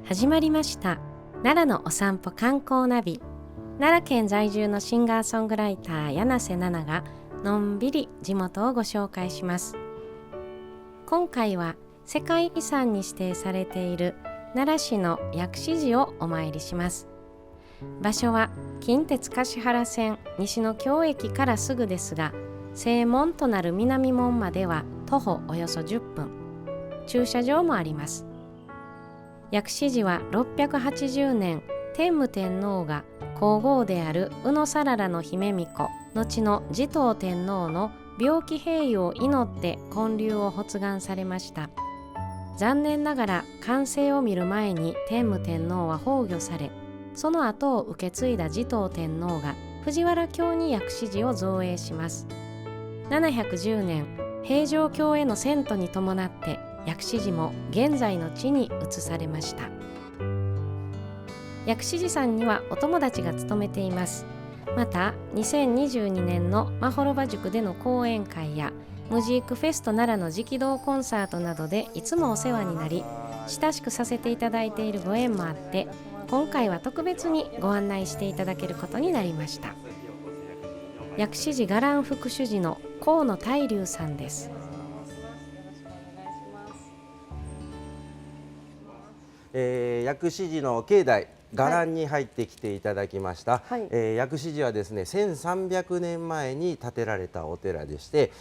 始まりました。奈良のお散歩観光ナビ。奈良県在住のシンガーソングライター柳瀬奈々がのんびり地元をご紹介します。今回は世界遺産に指定されている奈良市の薬師寺をお参りします。場所は近鉄橿原線西の京駅からすぐですが、正門となる南門までは徒歩およそ10分、駐車場もあります。薬師寺は680年、天武天皇が皇后である宇野更良の姫巫女、後の持統天皇の病気平癒を祈って建立を発願されました。残念ながら完成を見る前に天武天皇は崩御され、その後を受け継いだ持統天皇が藤原京に薬師寺を造営します。710年、平城京への遷都に伴って薬師寺も現在の地に移されました。薬師寺さんにはお友達が勤めています。また2022年のまほろば塾での講演会やムジークフェスト奈良の直道コンサートなどでいつもお世話になり、親しくさせていただいているご縁もあって、今回は特別にご案内していただけることになりました。薬師寺伽藍副主事の河野大龍さんです。薬師寺の境内伽藍に入ってきていただきました。薬師寺はですね、1300年前に建てられたお寺でして、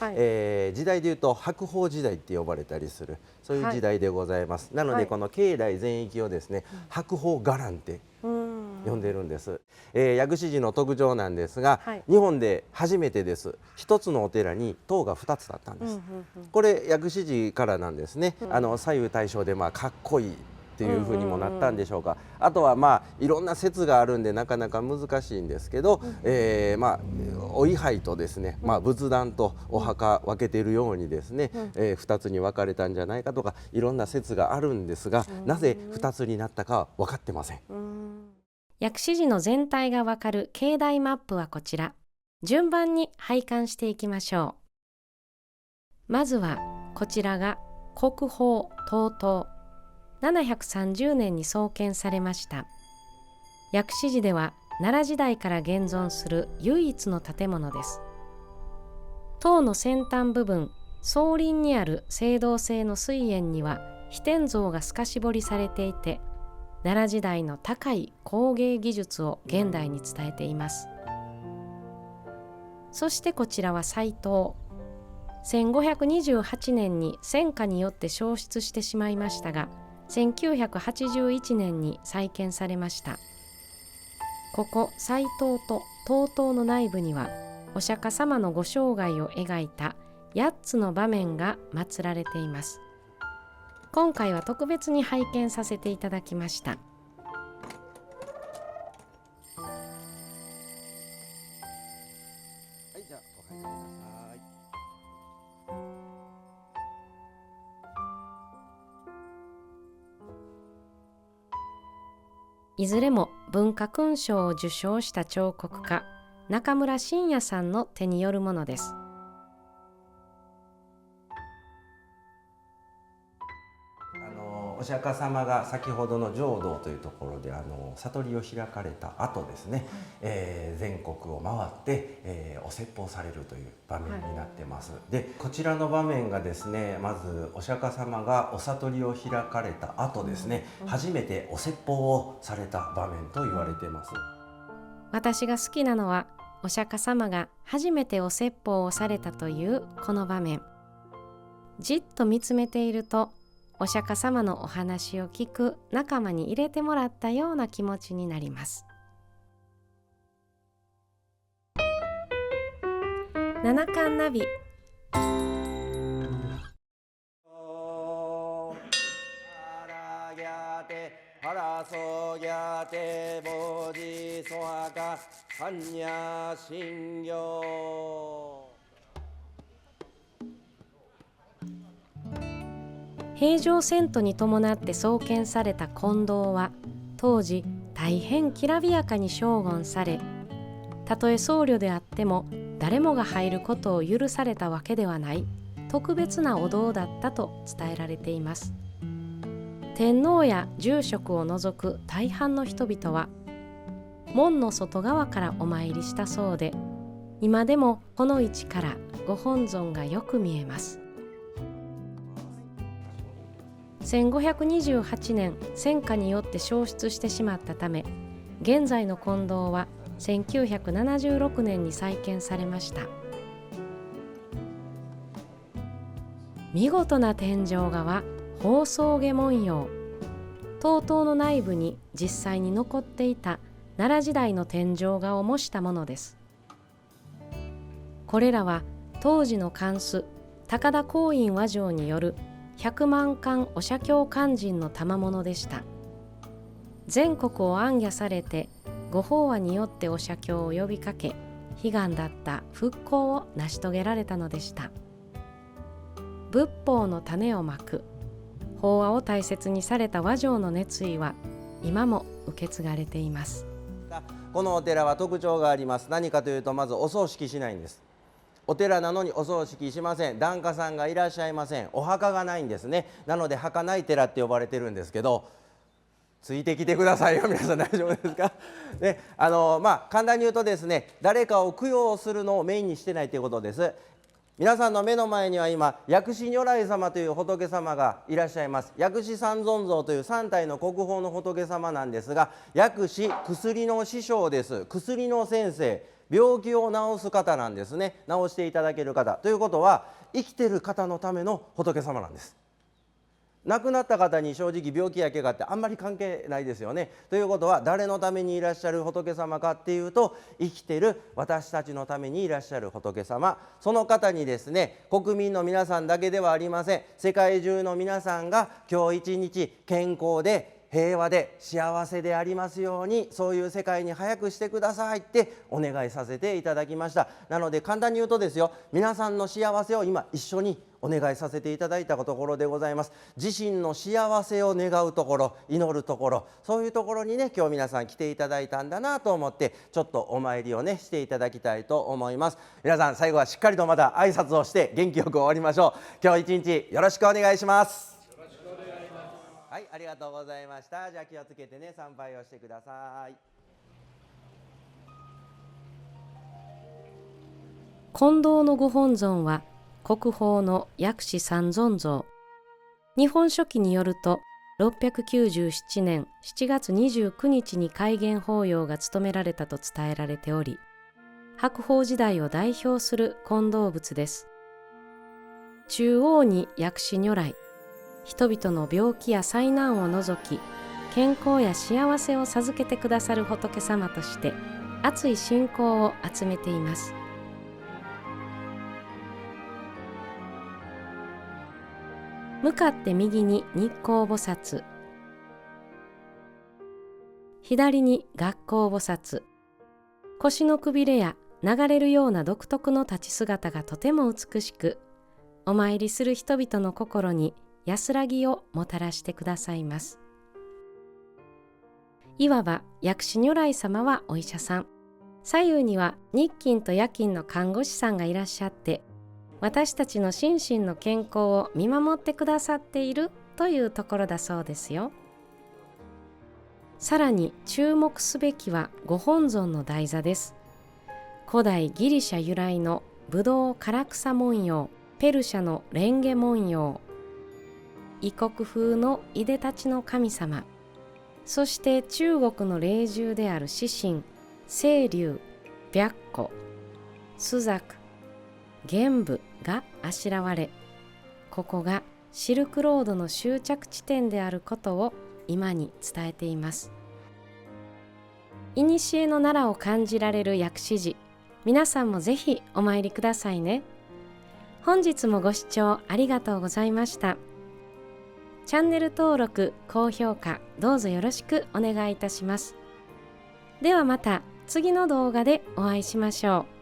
時代でいうと白鳳時代って呼ばれたりする、そういう時代でございます。なのでこの境内全域をですね、白鳳伽藍って呼んでるんです。薬師寺の特徴なんですが、日本で初めてです。一つのお寺に塔が2つだったんです。これ薬師寺からなんですね。左右対称でかっこいいっていうふうにもなったんでしょうか。あとはいろんな説があるんでなかなか難しいんですけど、お位牌とですね、仏壇とお墓分けているようにですね、2つに分かれたんじゃないかとかいろんな説があるんですが、なぜ2つになったかは分かってません。薬師寺の全体が分かる境内マップはこちら。順番に拝観していきましょう。まずはこちらが国宝東塔。730年に創建されました。薬師寺では奈良時代から現存する唯一の建物です。塔の先端部分、双輪にある青銅製の水煙には飛天像が透かし彫りされていて、奈良時代の高い工芸技術を現代に伝えています。そしてこちらは祭塔。1528年に戦火によって焼失してしまいましたが、1981年に再建されました。ここ祭塔と塔塔の内部にはお釈迦様のご生涯を描いた8つの場面が祀られています。今回は特別に拝見させていただきました。いずれも文化勲章を受章した彫刻家、中村真也さんの手によるものです。お釈迦様が先ほどの浄土というところで悟りを開かれた後ですね、全国を回って、お説法されるという場面になってます。でこちらの場面がですね、まずお釈迦様がお悟りを開かれた後ですね、初めてお説法をされた場面と言われています。私が好きなのはお釈迦様が初めてお説法をされたというこの場面。じっと見つめていると、お釈迦様のお話を聞く仲間に入れてもらったような気持ちになります。七冠ナビ。平城遷都に伴って創建された金堂は当時大変きらびやかに荘厳され、たとえ僧侶であっても誰もが入ることを許されたわけではない特別なお堂だったと伝えられています。天皇や住職を除く大半の人々は門の外側からお参りしたそうで、今でもこの位置からご本尊がよく見えます。1528年戦火によって焼失してしまったため、現在の金堂は1976年に再建されました。見事な天井画は宝装下文様。東塔の内部に実際に残っていた奈良時代の天井画を模したものです。これらは当時の貫主高田光院和上による100万貫お写経勧進の賜物でした。全国を行脚されてご法話によってお写経を呼びかけ、悲願だった復興を成し遂げられたのでした。仏法の種をまく、法話を大切にされた和上の熱意は今も受け継がれています。このお寺は特徴があります。何かというと、まずお葬式しないんです。お寺なのにお葬式しません。檀家さんがいらっしゃいません。お墓がないんですね。なので墓ない寺って呼ばれてるんですけど、ついてきてくださいよ、皆さん大丈夫ですか？ね、簡単に言うとですね、誰かを供養するのをメインにしてないということです。皆さんの目の前には今、薬師如来様という仏様がいらっしゃいます。薬師三尊像という3体の国宝の仏様なんですが、薬師、薬の師匠です。薬の先生、病気を治す方なんですね。治していただける方ということは、生きてる方のための仏様なんです。亡くなった方に正直病気や怪我ってあんまり関係ないですよね。ということは、誰のためにいらっしゃる仏様かっていうと、生きてる私たちのためにいらっしゃる仏様、その方にですね、国民の皆さんだけではありません、世界中の皆さんが今日一日健康で平和で幸せでありますように、そういう世界に早くしてくださいってお願いさせていただきました。なので簡単に言うとですよ、皆さんの幸せを今一緒にお願いさせていただいたところでございます。自身の幸せを願うところ、祈るところ、そういうところにね、今日皆さん来ていただいたんだなと思って、ちょっとお参りをねしていただきたいと思います。皆さん最後はしっかりとまた挨拶をして元気よく終わりましょう。今日一日よろしくお願いします。はい、ありがとうございました。じゃあ気をつけてね、参拝をしてください。金堂のご本尊は国宝の薬師三尊像。日本書紀によると、697年7月29日に開元法要が務められたと伝えられており、白鳳時代を代表する金堂仏です。中央に薬師如来、人々の病気や災難を除き、健康や幸せを授けてくださる仏様として熱い信仰を集めています。向かって右に日光菩薩、左に月光菩薩。腰のくびれや流れるような独特の立ち姿がとても美しく、お参りする人々の心に安らぎをもたらしてくださいます。いわば薬師如来様はお医者さん、左右には日勤と夜勤の看護師さんがいらっしゃって、私たちの心身の健康を見守ってくださっているというところだそうですよ。さらに注目すべきはご本尊の台座です。古代ギリシャ由来のブドウ唐草文様、ペルシャのレンゲ文様、異国風のいでたちの神様、そして中国の霊獣である獅神、青龍、白虎、朱雀、玄武があしらわれ、ここがシルクロードの終着地点であることを今に伝えています。いにしえの奈良を感じられる薬師寺、皆さんもぜひお参りくださいね。本日もご視聴ありがとうございました。チャンネル登録、高評価、どうぞよろしくお願いいたします。ではまた次の動画でお会いしましょう。